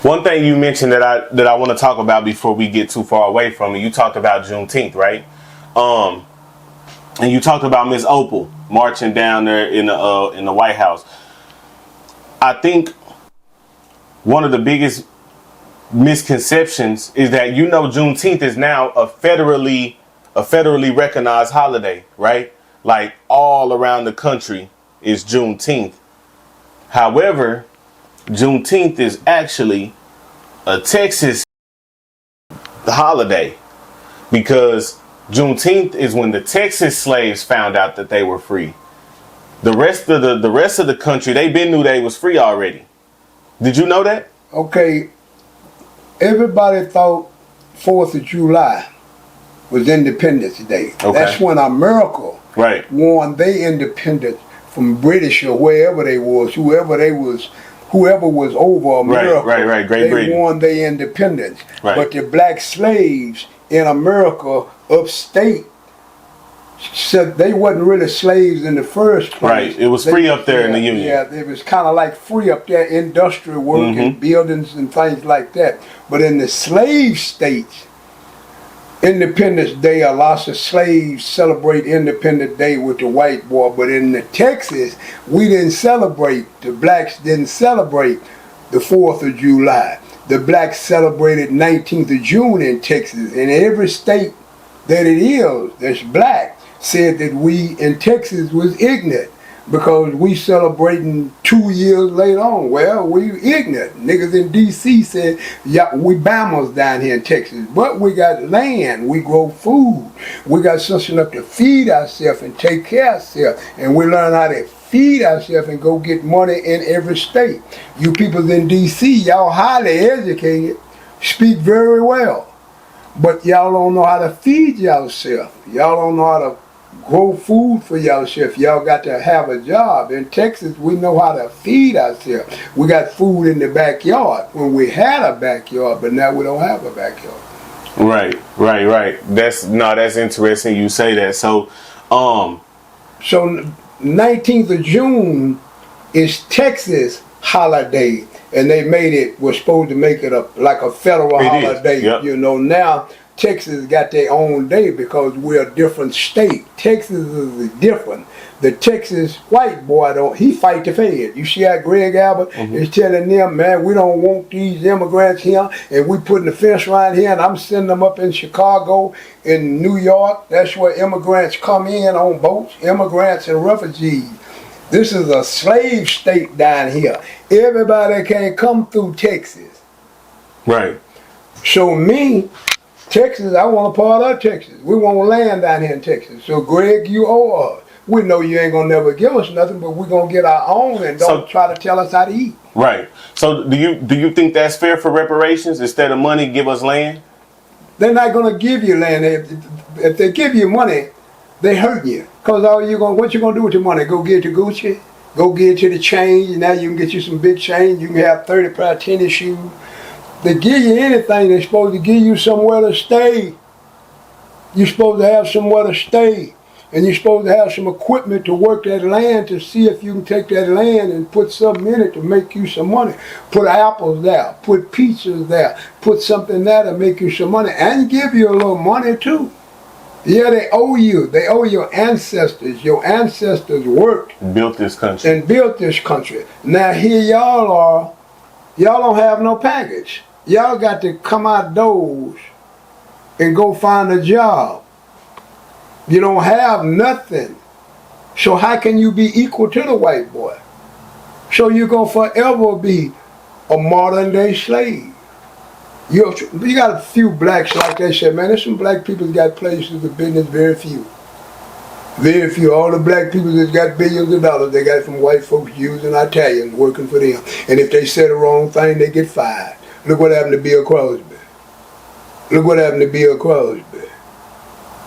One thing you mentioned that I want to talk about before we get too far away from it, you talked about Juneteenth, right? And you talked about Miss Opal marching down there in the White House. I think one of the biggest misconceptions is that Juneteenth is now a federally recognized holiday, right? Like all around the country is Juneteenth. However, Juneteenth is actually a Texas holiday because Juneteenth is when the Texas slaves found out that they were free. The rest of the country, they knew they was free already. Did you know that? Okay, everybody thought 4th of July was Independence Day. Okay. That's when America won their independence from British or wherever they was, whoever was over America. Great Britain. They won their independence. Right. But the black slaves in America upstate said they wasn't really slaves in the first place. Right. It was free up there in the Union. Yeah, it was kind of like free up there, industrial work and buildings and things like that. But in the slave states, Independence Day, a lot of slaves celebrate Independence Day with the white boy. But in the Texas, we didn't celebrate, the blacks didn't celebrate the 4th of July. The blacks celebrated 19th of June in Texas. And every state that it is that's black said that we in Texas was ignorant because we celebrating 2 years later on. Well, we ignorant. Niggas in D.C. said, yeah, we Bammers down here in Texas, but we got land, we grow food, we got something up to feed ourselves and take care of ourselves, and we learn how to feed ourselves and go get money in every state. You people in D.C., y'all highly educated, speak very well, but y'all don't know how to feed yourself. Y'all don't know how to grow food for yourself. Y'all got to have a job. In Texas, we know how to feed ourselves. We got food in the backyard when we had a backyard, but now we don't have a backyard. Right. That's interesting you say that. So 19th of June is Texas holiday, and they was supposed to make it like a federal holiday. Yep. Now Texas got their own day because we're a different state. Texas is different. The Texas white boy he fight the Fed. You see how Greg Abbott is telling them, man, we don't want these immigrants here, and we putting the fence around here, and I'm sending them up in Chicago, in New York. That's where immigrants come in on boats, immigrants and refugees. This is a slave state down here. Everybody can't come through Texas. Right. So Texas, I want a part of Texas. We want land down here in Texas. So Greg, you owe us. We know you ain't gonna never give us nothing, but we're gonna get our own and don't try to tell us how to eat. Right. So do you think that's fair for reparations? Instead of money, give us land? They're not gonna give you land. If they give you money, they hurt you. Cause what you gonna do with your money? Go get to Gucci? Go get to the change. Now you can get you some big change. You can have 30 pair of tennis shoes. They give you anything, they're supposed to give you somewhere to stay. You're supposed to have somewhere to stay. And you're supposed to have some equipment to work that land to see if you can take that land and put something in it to make you some money. Put apples there, put peaches there, put something there to make you some money, and give you a little money too. Yeah, they owe you. They owe your ancestors. Your ancestors worked. Built this country. And built this country. Now here y'all are, y'all don't have no package. Y'all got to come outdoors and go find a job. You don't have nothing. So how can you be equal to the white boy? So you're going to forever be a modern day slave. You got a few blacks, like they said, man, there's some black people that got places of business, very few. Very few. All the black people that got billions of dollars, they got it from white folks, Jews and Italians working for them. And if they say the wrong thing, they get fired. Look what happened to Bill Crosby. Look what happened to Bill Crosby.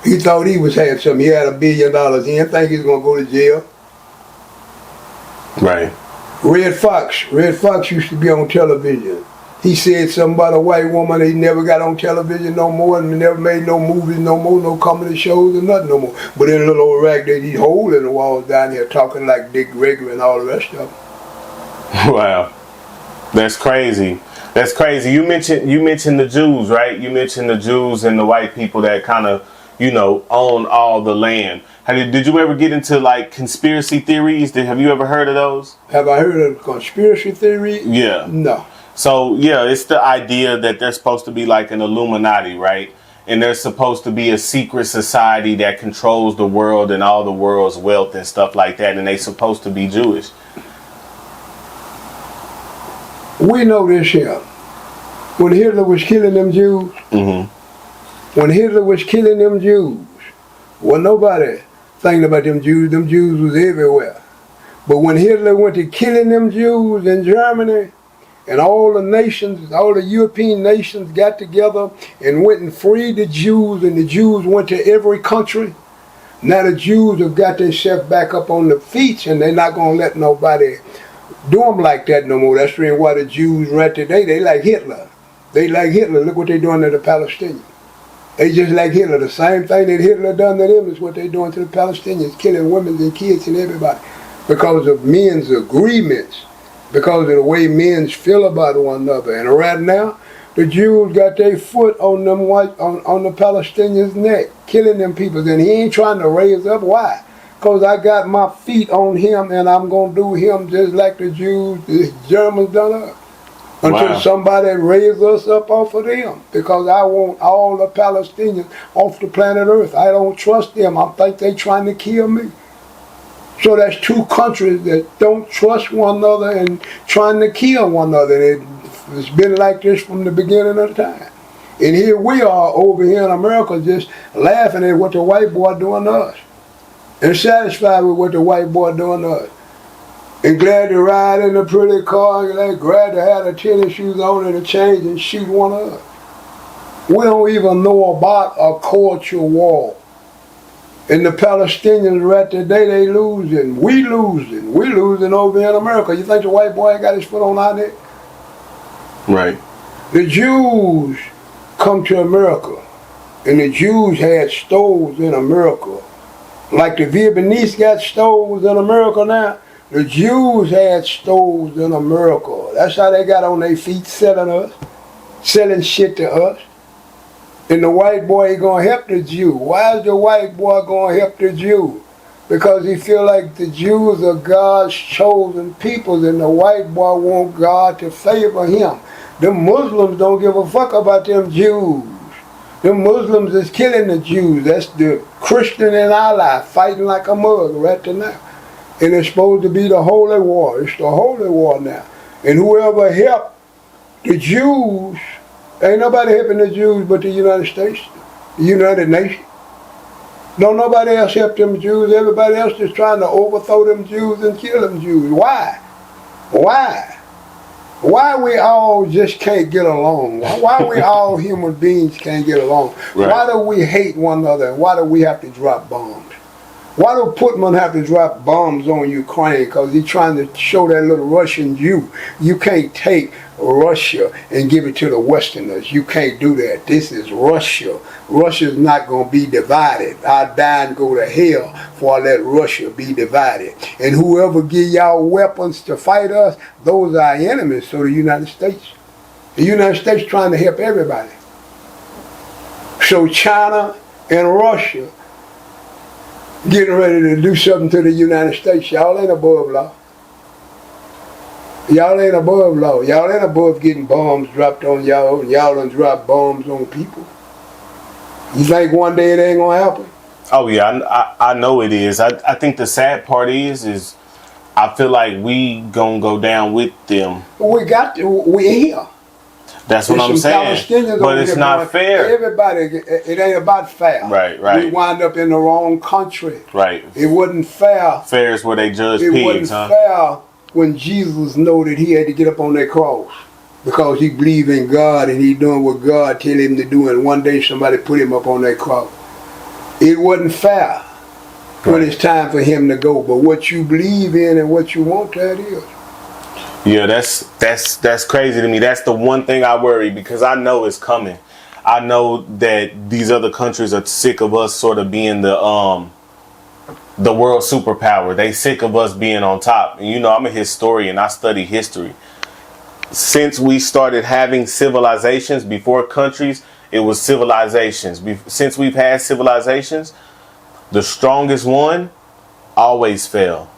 He thought he had something. He had $1 billion. He didn't think he was going to go to jail. Right. Red Fox used to be on television. He said something about a white woman. He never got on television no more, and never made no movies no more, no comedy shows or nothing no more. But in a little old rag that he's holding the walls down here talking like Dick Gregory and all the rest of them. Wow. That's crazy. That's crazy. You mentioned the Jews, right? You mentioned the Jews and the white people that kind of, own all the land. Did you ever get into like conspiracy theories? Have you ever heard of those? Have I heard of conspiracy theory? Yeah. No. So yeah, it's the idea that there's supposed to be like an Illuminati, right? And there's supposed to be a secret society that controls the world and all the world's wealth and stuff like that, and they supposed to be Jewish. We know this here. When Hitler was killing them Jews, when Hitler was killing them Jews, well, nobody thinking about them Jews was everywhere. But when Hitler went to killing them Jews in Germany, and all the nations, all the European nations got together and went and freed the Jews, and the Jews went to every country. Now the Jews have got themselves back up on the feet, and they're not going to let nobody do them like that no more. That's the reason why the Jews right today, they like Hitler. They like Hitler. Look what they're doing to the Palestinians. They just like Hitler. The same thing that Hitler done to them is what they're doing to the Palestinians, killing women and kids and everybody because of men's agreements, because of the way men feel about one another. And right now, the Jews got their foot on them on the Palestinians' neck, killing them people. And he ain't trying to raise up. Why? Because I got my feet on him, and I'm going to do him just like the Jews, the Germans done us. Until somebody raise us up off of them. Because I want all the Palestinians off the planet Earth. I don't trust them. I think they trying to kill me. So that's two countries that don't trust one another and trying to kill one another. It's been like this from the beginning of the time. And here we are over here in America just laughing at what the white boy doing to us. And satisfied with what the white boy doing to us. And glad to ride in a pretty car, and glad to have the tennis shoes on and a change and shoot one of us. We don't even know about a cultural war. And the Palestinians right today, they losing. We losing over in America. You think the white boy ain't got his foot on our neck? Right. The Jews come to America, and the Jews had stoves in America. Like the Vietnamese got stoves in America now, the Jews had stoves in America. That's how they got on their feet selling shit to us. And the white boy ain't gonna help the Jew. Why is the white boy gonna help the Jew? Because he feel like the Jews are God's chosen people, and the white boy want God to favor him. The Muslims don't give a fuck about them Jews. The Muslims is killing the Jews. That's the Christian in our life fighting like a mug right now. And it's supposed to be the holy war. It's the holy war now. And whoever helped the Jews, ain't nobody helping the Jews but the United States, the United Nations. Don't nobody else help them Jews. Everybody else is trying to overthrow them Jews and kill them Jews. Why? Why we all just can't get along? Why we all human beings can't get along? Right. Why do we hate one another? Why do we have to drop bombs? Why do Putin have to drop bombs on Ukraine? Because he's trying to show that little Russian Jew. You can't take Russia and give it to the Westerners. You can't do that. This is Russia. Russia's not going to be divided. I die and go to hell before I let Russia be divided. And whoever give y'all weapons to fight us, those are our enemies. So the United States. The United States trying to help everybody. So China and Russia getting ready to do something to the United States. Y'all ain't above law. Y'all ain't above law. Y'all ain't above getting bombs dropped on y'all, and y'all done drop bombs on people. You think one day it ain't gonna happen? Oh yeah, I know it is. I think the sad part is I feel like we gonna go down with them. We here. That's what I'm saying. But it's not fair. Everybody, it ain't about fair. Right. We wind up in the wrong country. Right. It wasn't fair. Fair is where they judge pigs, huh? It wasn't fair when Jesus knew that he had to get up on that cross because he believed in God and he doing what God tell him to do, and one day somebody put him up on that cross. It wasn't fair when it's time for him to go. But what you believe in and what you want, that is. Yeah, that's crazy to me. That's the one thing I worry, because I know it's coming. I know that these other countries are sick of us sort of being the world superpower. They sick of us being on top. And I'm a historian. I study history. since we started having civilizations before countries, it was civilizations. Since we've had civilizations, the strongest one always fell.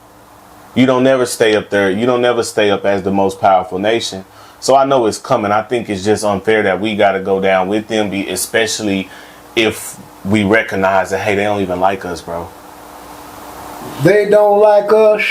You don't never stay up there. You don't never stay up as the most powerful nation. So I know it's coming. I think it's just unfair that we got to go down with them, especially if we recognize that, hey, they don't even like us, bro. They don't like us.